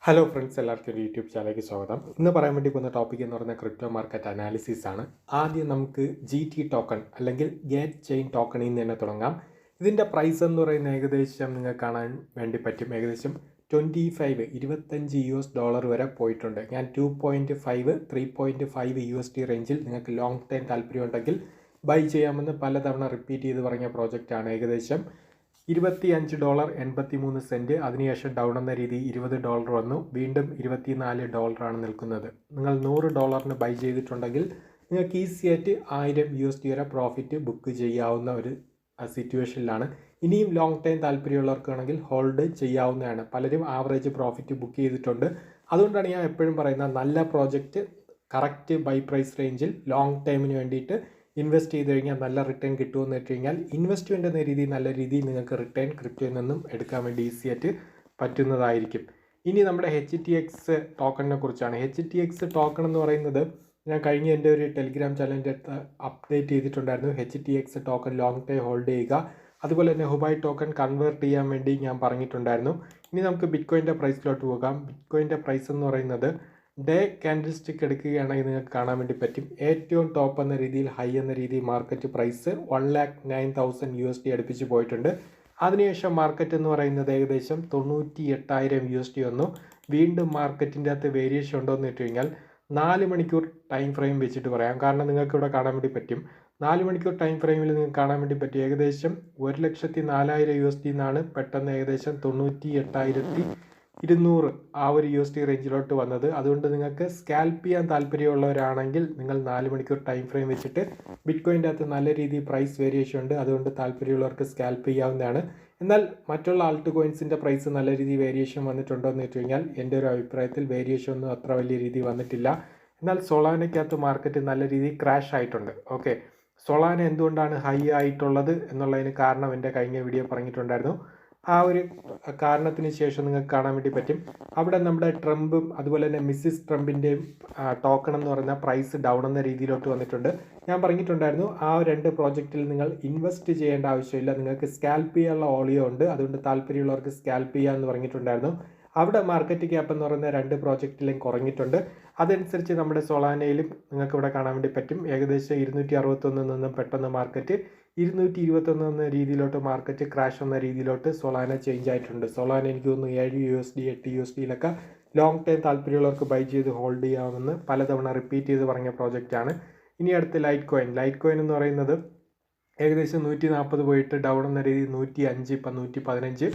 Hello friends, എല്ലാവർക്കും ഒരു YouTube ചാനലിലേക്ക് സ്വാഗതം. ഇന്ന് പറയാൻ വേണ്ടി പോകുന്ന ടോപ്പിക് എന്ന് പറയുന്നത് ക്രിപ്റ്റോ മാർക്കറ്റ് അനാലിസിസ് ആണ്. ആദ്യം നമുക്ക് GT ടോക്കൺ അല്ലെങ്കിൽ ഗേറ്റ് ചെയിൻ ടോക്കണിൽ നിന്ന് തന്നെ തുടങ്ങാം. ഇതിൻ്റെ പ്രൈസ് എന്ന് പറയുന്നത് ഏകദേശം നിങ്ങൾക്ക് കാണാൻ വേണ്ടി പറ്റും. ഏകദേശം $25 വരെ പോയിട്ടുണ്ട്. ഞാൻ 2.5 3.5 USD റേഞ്ചിൽ നിങ്ങൾക്ക് ലോങ് ടൈം താല്പര്യമുണ്ടെങ്കിൽ ബൈ ചെയ്യാമെന്ന് പലതവണ റിപ്പീറ്റ് ചെയ്ത് പറഞ്ഞ പ്രോജക്റ്റാണ്. ഏകദേശം $25.83. അതിനുശേഷം ഡൗൺ എന്ന രീതി $20 വന്നു. വീണ്ടും $24 നിൽക്കുന്നത്. നിങ്ങൾ $100 ബൈ ചെയ്തിട്ടുണ്ടെങ്കിൽ നിങ്ങൾക്ക് ഈസി ആയിട്ട് 1000 USD വരെ പ്രോഫിറ്റ് ബുക്ക് ചെയ്യാവുന്ന ഒരു സിറ്റുവേഷനിലാണ്. ഇനിയും ലോങ് ടൈം താല്പര്യമുള്ളവർക്കാണെങ്കിൽ ഹോൾഡ് ചെയ്യാവുന്നതാണ്. പലരും ആവറേജ് പ്രോഫിറ്റ് ബുക്ക് ചെയ്തിട്ടുണ്ട്. അതുകൊണ്ടാണ് ഞാൻ എപ്പോഴും പറയുന്നത്, നല്ല പ്രോജക്റ്റ് കറക്റ്റ് ബൈ പ്രൈസ് റേഞ്ചിൽ ലോങ് ടൈമിന് വേണ്ടിയിട്ട് ഇൻവെസ്റ്റ് ചെയ്ത് കഴിഞ്ഞാൽ നല്ല റിട്ടേൺ കിട്ടുമെന്ന് വെച്ച് കഴിഞ്ഞാൽ ഇൻവെസ്റ്റ്മെൻ്റ് എന്ന രീതിയിൽ നല്ല രീതിയിൽ നിങ്ങൾക്ക് റിട്ടേൺ ക്രിപ്റ്റോയിൽ നിന്നും എടുക്കാൻ വേണ്ടി ഈസി ആയിട്ട് പറ്റുന്നതായിരിക്കും. ഇനി നമ്മുടെ HTX ടോക്കണിനെ കുറിച്ചാണ്. HTX ടോക്കൺ എന്ന് പറയുന്നത് ഞാൻ കഴിഞ്ഞ എൻ്റെ ഒരു ടെലിഗ്രാം ചാനലിൻ്റെ അടുത്ത് അപ്ഡേറ്റ് ചെയ്തിട്ടുണ്ടായിരുന്നു. HTX token long time hold ചെയ്യുക. അതുപോലെ തന്നെ ഹുബായ് ടോക്കൺ കൺവേർട്ട് ചെയ്യാൻ വേണ്ടി ഞാൻ പറഞ്ഞിട്ടുണ്ടായിരുന്നു. ഇനി നമുക്ക് ബിറ്റ്കോയിൻ്റെ പ്രൈസിലോട്ട് പോകാം. ബിറ്റ്കോയിൻ്റെ പ്രൈസ് എന്ന് പറയുന്നത് ഡേ ക്യാൻഡിൽ സ്റ്റിക്ക് എടുക്കുകയാണെങ്കിൽ നിങ്ങൾക്ക് കാണാൻ വേണ്ടി പറ്റും. ഏറ്റവും ടോപ്പ് എന്ന രീതിയിൽ ഹൈ എന്ന രീതിയിൽ മാർക്കറ്റ് പ്രൈസ് 1,09,000 USD അടുപ്പിച്ച് പോയിട്ടുണ്ട്. അതിനുശേഷം മാർക്കറ്റ് എന്ന് പറയുന്നത് ഏകദേശം 98,000 USD വന്നു. വീണ്ടും മാർക്കറ്റിൻ്റെ അകത്ത് വേരിയേഷൻ ഉണ്ടോ എന്ന് വെച്ച് കഴിഞ്ഞാൽ 4 മണിക്കൂർ ടൈം ഫ്രെയിം വെച്ചിട്ട് പറയാം. കാരണം നിങ്ങൾക്ക് ഇവിടെ കാണാൻ വേണ്ടി പറ്റും. 4 മണിക്കൂർ ടൈം ഫ്രെയിമിൽ നിങ്ങൾക്ക് കാണാൻ വേണ്ടി പറ്റും. ഏകദേശം 1,04,000 USD എന്നാണ് പെട്ടെന്ന് ഏകദേശം 98,200 ആ ഒരു USD റേഞ്ചിലോട്ട് വന്നത്. അതുകൊണ്ട് നിങ്ങൾക്ക് സ്കാൽപ്പ് ചെയ്യാൻ താല്പര്യമുള്ളവരാണെങ്കിൽ നിങ്ങൾ 4 മണിക്കൂർ ടൈം ഫ്രെയിം വെച്ചിട്ട് ബിറ്റ്കോയിൻ്റെ അകത്ത് നല്ല രീതിയിൽ പ്രൈസ് വേരിയേഷൻ ഉണ്ട്. അതുകൊണ്ട് താല്പര്യമുള്ളവർക്ക് സ്കാൽപ്പ് ചെയ്യാവുന്നതാണ്. എന്നാൽ മറ്റുള്ള ആൾട്ട് കോയിൻസിൻ്റെ പ്രൈസ് നല്ല രീതിയിൽ വേരിയേഷൻ വന്നിട്ടുണ്ടോ എന്ന് വെച്ച് കഴിഞ്ഞാൽ എൻ്റെ ഒരു അഭിപ്രായത്തിൽ വേരിയേഷൻ ഒന്നും അത്ര വലിയ രീതിയിൽ വന്നിട്ടില്ല. എന്നാൽ സൊളാനയ്ക്കകത്ത് മാർക്കറ്റ് നല്ല രീതിയിൽ ക്രാഷ് ആയിട്ടുണ്ട്. ഓക്കെ, സൊളാന എന്തുകൊണ്ടാണ് ഹൈ ആയിട്ടുള്ളത് എന്നുള്ളതിന് കാരണം എൻ്റെ കഴിഞ്ഞ വീഡിയോ പറഞ്ഞിട്ടുണ്ടായിരുന്നു. ആ ഒരു കാരണത്തിന് ശേഷം നിങ്ങൾക്ക് കാണാൻ വേണ്ടി പറ്റും. അവിടെ നമ്മുടെ ട്രംപും അതുപോലെ തന്നെ മിസ്സിസ് ട്രംപിൻ്റെയും ടോക്കൺ എന്ന് പറയുന്ന പ്രൈസ് ഡൗൺ എന്ന രീതിയിലോട്ട് വന്നിട്ടുണ്ട്. ഞാൻ പറഞ്ഞിട്ടുണ്ടായിരുന്നു ആ രണ്ട് പ്രോജക്റ്റിൽ നിങ്ങൾ ഇൻവെസ്റ്റ് ചെയ്യേണ്ട ആവശ്യമില്ല, നിങ്ങൾക്ക് സ്കാൽപ്പ് ചെയ്യാനുള്ള ഓളിയോ ഉണ്ട്. അതുകൊണ്ട് താല്പര്യമുള്ളവർക്ക് സ്കാൽപ്പ് ചെയ്യാമെന്ന് പറഞ്ഞിട്ടുണ്ടായിരുന്നു. അവിടെ മാർക്കറ്റ് ക്യാപ്പ് എന്ന് പറയുന്ന രണ്ട് പ്രോജക്റ്റിലും കുറഞ്ഞിട്ടുണ്ട്. അതനുസരിച്ച് നമ്മുടെ സൊളാനയിലും നിങ്ങൾക്ക് ഇവിടെ കാണാൻ വേണ്ടി പറ്റും. ഏകദേശം 261 നിന്നും പെട്ടെന്ന് മാർക്കറ്റ് 221 എന്ന രീതിയിലോട്ട് മാർക്കറ്റ് ക്രാഷ് എന്ന രീതിയിലോട്ട് സൊളാന ചേഞ്ച് ആയിട്ടുണ്ട്. സൊളാന എനിക്ക് തോന്നുന്നു 7 USD 8 USD ലോങ് ടൈം താല്പര്യമുള്ളവർക്ക് ബൈ ചെയ്ത് ഹോൾഡ് ചെയ്യാമെന്ന് പലതവണ റിപ്പീറ്റ് ചെയ്ത് പറഞ്ഞ പ്രോജക്റ്റാണ്. ഇനി അടുത്ത് ലൈറ്റ് കോയിൻ എന്ന് പറയുന്നത് ഏകദേശം 140 പോയിട്ട് ഡൗൺ എന്ന രീതിയിൽ 105, ഇപ്പം 115.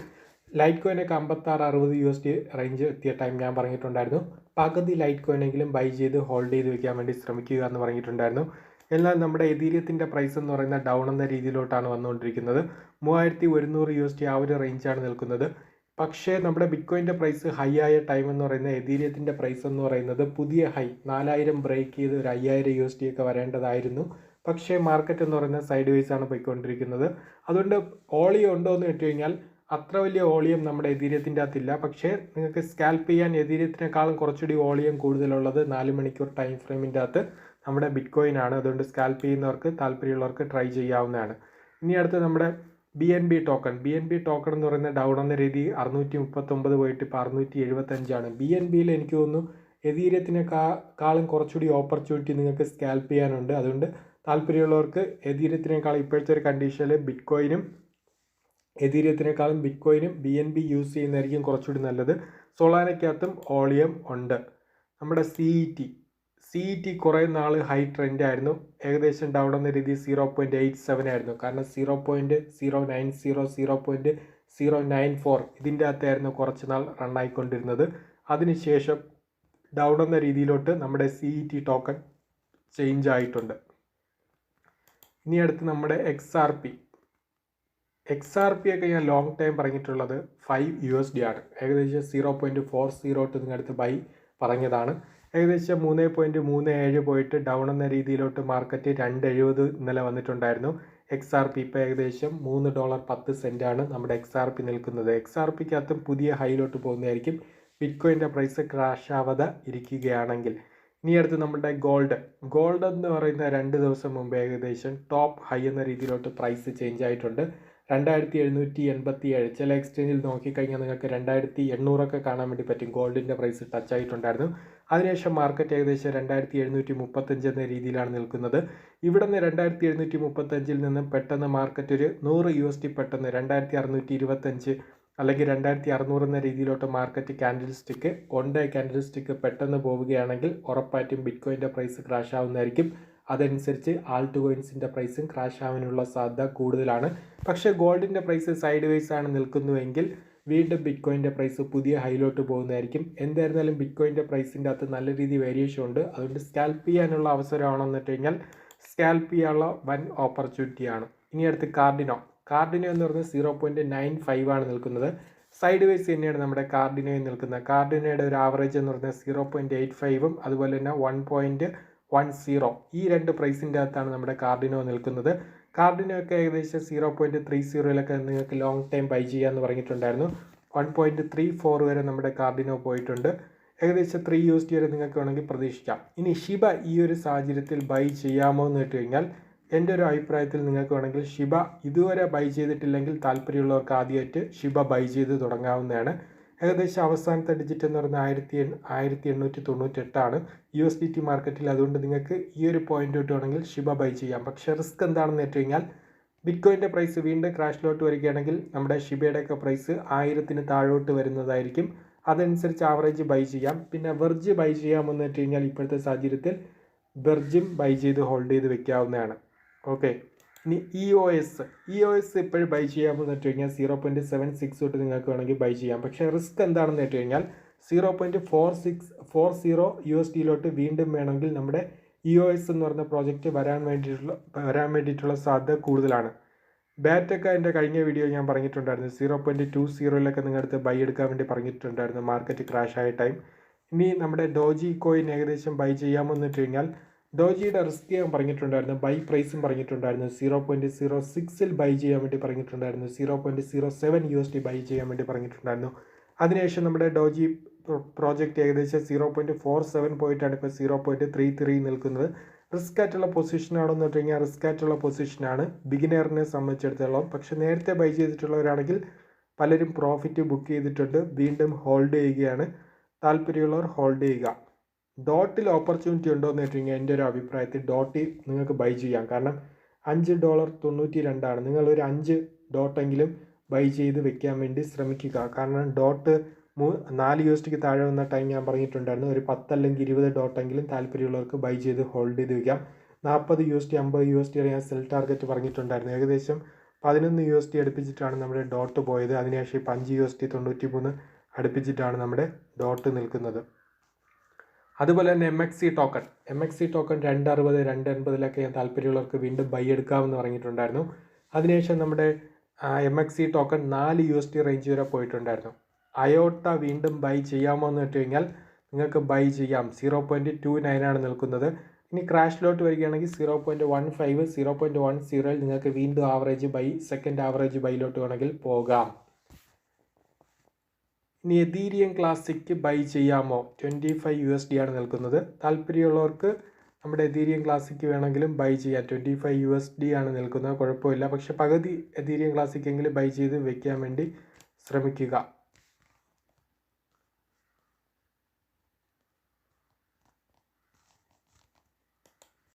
ലൈറ്റ് കോയിനൊക്കെ 56-60 USD റേഞ്ച് എത്തിയ ടൈം ഞാൻ പറഞ്ഞിട്ടുണ്ടായിരുന്നു. പകുതി ലൈറ്റ് കോയിനെങ്കിലും ബൈ ചെയ്ത് ഹോൾഡ് ചെയ്ത് വെക്കാൻ വേണ്ടി ശ്രമിക്കുക എന്ന് പറഞ്ഞിട്ടുണ്ടായിരുന്നു. എന്നാൽ നമ്മുടെ എതീരിയത്തിൻ്റെ പ്രൈസ് എന്ന് പറയുന്ന ഡൗൺ എന്ന രീതിയിലോട്ടാണ് വന്നുകൊണ്ടിരിക്കുന്നത്. 3100 USD ആ ഒരു റേഞ്ചാണ് നിൽക്കുന്നത്. പക്ഷേ നമ്മുടെ ബിറ്റ്കോയിൻ്റെ പ്രൈസ് ഹൈ ആയ ടൈം എന്ന് പറയുന്നത് എതീരിയത്തിൻ്റെ പ്രൈസ് എന്ന് പറയുന്നത് പുതിയ ഹൈ 4000 ബ്രേക്ക് ചെയ്ത് ഒരു 5000 USD ഒക്കെ വരേണ്ടതായിരുന്നു. പക്ഷേ മാർക്കറ്റ് എന്ന് പറയുന്നത് സൈഡ് വൈസ് ആണ് പോയിക്കൊണ്ടിരിക്കുന്നത്. അതുകൊണ്ട് ഓളിയം ഉണ്ടോ എന്ന് വെച്ച് കഴിഞ്ഞാൽ അത്ര വലിയ ഓളിയം നമ്മുടെ എതീരിയത്തിൻ്റെ അകത്തില്ല. പക്ഷേ നിങ്ങൾക്ക് സ്കാൽപ്പ് ചെയ്യാൻ എതീരിയത്തിനേക്കാളും കുറച്ചുകൂടി ഓളിയം കൂടുതലുള്ളത് 4 മണിക്കൂർ ടൈം ഫ്രെയിമിൻ്റെ അകത്ത് നമ്മുടെ ബിറ്റ്കോയിൻ ആണ്. അതുകൊണ്ട് സ്കാൽപ്പ് ചെയ്യുന്നവർക്ക് താല്പര്യമുള്ളവർക്ക് ട്രൈ ചെയ്യാവുന്നതാണ്. ഇനി അടുത്ത് നമ്മുടെ BNB ടോക്കൺ എന്ന് പറയുന്ന ഡൗൺ എന്ന രീതി 639 പോയിട്ട് ഇപ്പോൾ 675 BNBയിൽ എനിക്ക് തോന്നുന്നു എതീരിയത്തിനേക്കാളും കുറച്ചുകൂടി ഓപ്പർച്യൂണിറ്റി നിങ്ങൾക്ക് സ്കാൽപ്പ് ചെയ്യാനുണ്ട്. അതുകൊണ്ട് താല്പര്യമുള്ളവർക്ക് എതീരിയത്തിനേക്കാളും ഇപ്പോഴത്തെ ഒരു കണ്ടീഷനിൽ എതീരിയത്തിനേക്കാളും ബിറ്റ്കോയിനും BNB യൂസ് ചെയ്യുന്നതായിരിക്കും കുറച്ചുകൂടി നല്ലത്. സൊളാനയ്ക്കകത്തും ഓളിയം ഉണ്ട്. നമ്മുടെ CET കുറേ നാൾ ഹൈ ട്രെൻഡ് ആയിരുന്നു. ഏകദേശം ഡൗൺ എന്ന രീതി 0.87 ആയിരുന്നു. കാരണം 0.090 0.094 ഇതിൻ്റെ അകത്തായിരുന്നു കുറച്ച് നാൾ റണ്ണായിക്കൊണ്ടിരുന്നത്. അതിനുശേഷം ഡൗൺ എന്ന രീതിയിലോട്ട് നമ്മുടെ CET ടോക്കൺ ചേഞ്ച് ആയിട്ടുണ്ട്. ഇനി അടുത്ത് നമ്മുടെ XRP ഒക്കെ ഞാൻ ലോങ് ടൈം പറഞ്ഞിട്ടുള്ളത് 5 USD ആണ്. ഏകദേശം 0.40 നിങ്ങളടുത്ത് ബൈ പറഞ്ഞതാണ്. ഏകദേശം 3.37 പോയിട്ട് ഡൗൺ എന്ന രീതിയിലോട്ട് മാർക്കറ്റ് 2.70 ഇന്നലെ വന്നിട്ടുണ്ടായിരുന്നു. XRP ഇപ്പോൾ ഏകദേശം $3.10 നമ്മുടെ XRP നിൽക്കുന്നത്. XRPക്കകത്തും പുതിയ ഹൈയിലോട്ട് പോകുന്നതായിരിക്കും ബിറ്റ്കോയിൻ്റെ പ്രൈസ് ക്രാഷ് ആവാതെ ഇരിക്കുകയാണെങ്കിൽ. ഇനി അടുത്ത് നമ്മുടെ ഗോൾഡ് എന്ന് പറയുന്ന 2 ദിവസം മുമ്പ് ഏകദേശം ടോപ്പ് ഹൈ എന്ന രീതിയിലോട്ട് പ്രൈസ് ചേഞ്ച് ആയിട്ടുണ്ട്. 2787. ചില എക്സ്ചേഞ്ചിൽ നോക്കിക്കഴിഞ്ഞാൽ നിങ്ങൾക്ക് 2800 കാണാൻ വേണ്ടി പറ്റും. ഗോൾഡിൻ്റെ പ്രൈസ് ടച്ച് ആയിട്ടുണ്ടായിരുന്നു. അതിനുശേഷം മാർക്കറ്റ് ഏകദേശം 2735 എന്ന രീതിയിലാണ് നിൽക്കുന്നത്. ഇവിടെ നിന്ന് 2735 നിന്ന് പെട്ടെന്ന് മാർക്കറ്റ് ഒരു $100 പെട്ടെന്ന് 2625 അല്ലെങ്കിൽ 2600 എന്ന രീതിയിലോട്ട് market candle stick candle stick പെട്ടെന്ന് പോവുകയാണെങ്കിൽ ഉറപ്പായിട്ടും ബിറ്റ്കോയിൻ്റെ പ്രൈസ് ക്രാഷ് ആവുന്നതായിരിക്കും. അതനുസരിച്ച് ആൾട്ട് കോയിൻസിൻ്റെ പ്രൈസും ക്രാഷ് ആവാനുള്ള സാധ്യത കൂടുതലാണ്. പക്ഷേ ഗോൾഡിൻ്റെ പ്രൈസ് സൈഡ് വേസ് ആണ് നിൽക്കുന്നുവെങ്കിൽ വീണ്ടും ബിറ്റ്കോയിൻ്റെ പ്രൈസ് പുതിയ ഹൈയിലോട്ട് പോകുന്നതായിരിക്കും. എന്തായിരുന്നാലും ബിറ്റ്കോയിൻ്റെ പ്രൈസിൻ്റെ അകത്ത് നല്ല രീതിയിൽ വേരിയേഷൻ ഉണ്ട്. അതുകൊണ്ട് സ്കാൽപ്പ് ചെയ്യാനുള്ള അവസരമാണെന്ന് വെച്ച് കഴിഞ്ഞാൽ സ്കാൽപ്പ് ചെയ്യാനുള്ള വൻ ഓപ്പർച്യൂണിറ്റിയാണ്. ഇനി അടുത്ത് കാർഡിനോ എന്ന് പറയുന്നത് 0.95 ആണ് നിൽക്കുന്നത്. സൈഡ് വേസ് തന്നെയാണ് നമ്മുടെ കാർഡിനോയിൽ നിൽക്കുന്നത്. കാർഡിനോയുടെ ഒരു ആവറേജ് എന്ന് പറയുന്നത് 0.85 അതുപോലെ തന്നെ 1.10 ഈ രണ്ട് പ്രൈസിൻ്റെ അകത്താണ് നമ്മുടെ കാർഡിനോ നിൽക്കുന്നത്. കാർഡിനോ ഒക്കെ ഏകദേശം 0.30 നിങ്ങൾക്ക് ലോങ് ടൈം ബൈ ചെയ്യാമെന്ന് പറഞ്ഞിട്ടുണ്ടായിരുന്നു. 1.34 വരെ നമ്മുടെ കാർഡിനോ പോയിട്ടുണ്ട്. ഏകദേശം $3 വരെ നിങ്ങൾക്ക് വേണമെങ്കിൽ പ്രതീക്ഷിക്കാം. ഇനി ഷിബ ഈ ഒരു സാഹചര്യത്തിൽ ബൈ ചെയ്യാമോ എന്ന് വെച്ച് കഴിഞ്ഞാൽ എൻ്റെ ഒരു അഭിപ്രായത്തിൽ നിങ്ങൾക്ക് വേണമെങ്കിൽ ഷിബ ഇതുവരെ ബൈ ചെയ്തിട്ടില്ലെങ്കിൽ താല്പര്യമുള്ളവർക്ക് ആദ്യമായിട്ട് ഷിബ ബൈ ചെയ്ത് തുടങ്ങാവുന്നതാണ്. ഏകദേശം അവസാനത്തെ ഡിജിറ്റ് എന്ന് പറയുന്നത് 1898 USDT മാർക്കറ്റിൽ. അതുകൊണ്ട് നിങ്ങൾക്ക് ഈ ഒരു പോയിന്റ് തൊട്ട് വേണമെങ്കിൽ ഷിബ ബൈ ചെയ്യാം. പക്ഷേ റിസ്ക് എന്താണെന്ന് വെച്ച് കഴിഞ്ഞാൽ ബിറ്റ്കോയിൻ്റെ പ്രൈസ് വീണ്ടും ക്രാഷിലോട്ട് വരികയാണെങ്കിൽ നമ്മുടെ ഷിബയുടെയൊക്കെ പ്രൈസ് 1000 താഴോട്ട് വരുന്നതായിരിക്കും. അതനുസരിച്ച് ആവറേജ് ബൈ ചെയ്യാം. പിന്നെ വെർജ് ബൈ ചെയ്യാമെന്ന് വെച്ച് കഴിഞ്ഞാൽ ഇപ്പോഴത്തെ സാഹചര്യത്തിൽ വെർജും ബൈ ചെയ്ത് ഹോൾഡ് ചെയ്ത് വെക്കാവുന്നതാണ്. ഓക്കെ, ഇനി EOS ഇപ്പോഴും ബൈ ചെയ്യാമെന്ന് വെച്ച് കഴിഞ്ഞാൽ 0.76 തൊട്ട് നിങ്ങൾക്ക് വേണമെങ്കിൽ ബൈ ചെയ്യാം. പക്ഷേ റിസ്ക് എന്താണെന്ന് വെച്ച് കഴിഞ്ഞാൽ 0.4640 USDയിലോട്ട് വീണ്ടും വേണമെങ്കിൽ നമ്മുടെ EOS എന്ന് പറയുന്ന പ്രോജക്റ്റ് വരാൻ വേണ്ടിയിട്ടുള്ള സാധ്യത കൂടുതലാണ്. ബാറ്റൊക്കെ എൻ്റെ കഴിഞ്ഞ വീഡിയോ ഞാൻ പറഞ്ഞിട്ടുണ്ടായിരുന്നു. 0.20 നിങ്ങളടുത്ത് ബൈ എടുക്കാൻ വേണ്ടി പറഞ്ഞിട്ടുണ്ടായിരുന്നു മാർക്കറ്റ് ക്രാഷ് ആയ ടൈം. ഇനി നമ്മുടെ ഡോജി കോയിൻ ഏകദേശം ബൈ ചെയ്യാമെന്ന് വെച്ച് കഴിഞ്ഞാൽ ഡോജിയുടെ റിസ്ക് ഞാൻ പറഞ്ഞിട്ടുണ്ടായിരുന്നു. ബൈ പ്രൈസും പറഞ്ഞിട്ടുണ്ടായിരുന്നു. 0.06 ബൈ ചെയ്യാൻ വേണ്ടി പറഞ്ഞിട്ടുണ്ടായിരുന്നു. 0.07 USD ബൈ ചെയ്യാൻ വേണ്ടി പറഞ്ഞിട്ടുണ്ടായിരുന്നു. അതിനുശേഷം നമ്മുടെ ഡോജി പ്രോജക്റ്റ് ഏകദേശം 0.47 പോയിട്ടാണ് ഇപ്പോൾ 0.33 നിൽക്കുന്നത്. റിസ്ക് ആയിട്ടുള്ള പൊസിഷനാണെന്ന് വെച്ച് കഴിഞ്ഞാൽ റിസ്ക് ആയിട്ടുള്ള പൊസിഷനാണ് ബിഗിനറിനെ സംബന്ധിച്ചിടത്തോളം. പക്ഷേ നേരത്തെ ബൈ ചെയ്തിട്ടുള്ളവരാണെങ്കിൽ പലരും പ്രോഫിറ്റ് ബുക്ക് ചെയ്തിട്ടുണ്ട്. വീണ്ടും ഹോൾഡ് ചെയ്യുകയാണ്. താല്പര്യമുള്ളവർ ഹോൾഡ് ചെയ്യുക. ഡോട്ടിൽ ഓപ്പർച്യൂണിറ്റി ഉണ്ടോ എന്ന് വെച്ച് കഴിഞ്ഞാൽ എൻ്റെ ഒരു അഭിപ്രായത്തിൽ ഡോട്ടിൽ നിങ്ങൾക്ക് ബൈ ചെയ്യാം. കാരണം $5.92 നിങ്ങളൊരു 5 ഡോട്ടെങ്കിലും ബൈ ചെയ്ത് വെക്കാൻ വേണ്ടി ശ്രമിക്കുക. കാരണം ഡോട്ട് 4 USDക്ക് താഴെ വന്ന ടൈം ഞാൻ പറഞ്ഞിട്ടുണ്ടായിരുന്നു. ഒരു 10 അല്ലെങ്കിൽ 20 ഡോട്ടെങ്കിലും താല്പര്യമുള്ളവർക്ക് ബൈ ചെയ്ത് ഹോൾഡ് ചെയ്ത് വെക്കാം. 40 USD 50 USD വരെ ഞാൻ സെൽ ടാർഗറ്റ് പറഞ്ഞിട്ടുണ്ടായിരുന്നു. ഏകദേശം 11 USD അടുപ്പിച്ചിട്ടാണ് നമ്മുടെ ഡോട്ട് പോയത്. അതിനുശേഷം ഇപ്പോൾ 5 USD 93 അടുപ്പിച്ചിട്ടാണ് നമ്മുടെ ഡോട്ട് നിൽക്കുന്നത്. അതുപോലെ തന്നെ MXC ടോക്കൺ 260 280 ഞാൻ താല്പര്യമുള്ളവർക്ക് വീണ്ടും ബൈ എടുക്കാമെന്ന് പറഞ്ഞിട്ടുണ്ടായിരുന്നു. അതിനുശേഷം നമ്മുടെ MXC ടോക്കൺ 4 USD റേഞ്ച് വരെ പോയിട്ടുണ്ടായിരുന്നു. അയോട്ട വീണ്ടും ബൈ ചെയ്യാമോ എന്ന് വെച്ച് കഴിഞ്ഞാൽ നിങ്ങൾക്ക് ബൈ ചെയ്യാം. 0.29 നിൽക്കുന്നത്. ഇനി ക്രാഷിലോട്ട് വരികയാണെങ്കിൽ 0.15 0.10 നിങ്ങൾക്ക് വീണ്ടും ആവറേജ് ബൈ സെക്കൻഡ് ആവറേജ് ബൈയിലോട്ട് വേണമെങ്കിൽ പോകാം. ഇനി എതീരിയം ക്ലാസിക് ബൈ ചെയ്യാമോ? 25 USD നിൽക്കുന്നത്. താല്പര്യമുള്ളവർക്ക് നമ്മുടെ എതീരിയം ക്ലാസിക് വേണമെങ്കിലും ബൈ ചെയ്യാം. 25 USD നിൽക്കുന്നത്. കുഴപ്പമില്ല. പക്ഷേ പകുതി എതീരിയം ക്ലാസിക് എങ്കിലും ബൈ ചെയ്ത് വെക്കാൻ വേണ്ടി ശ്രമിക്കുക.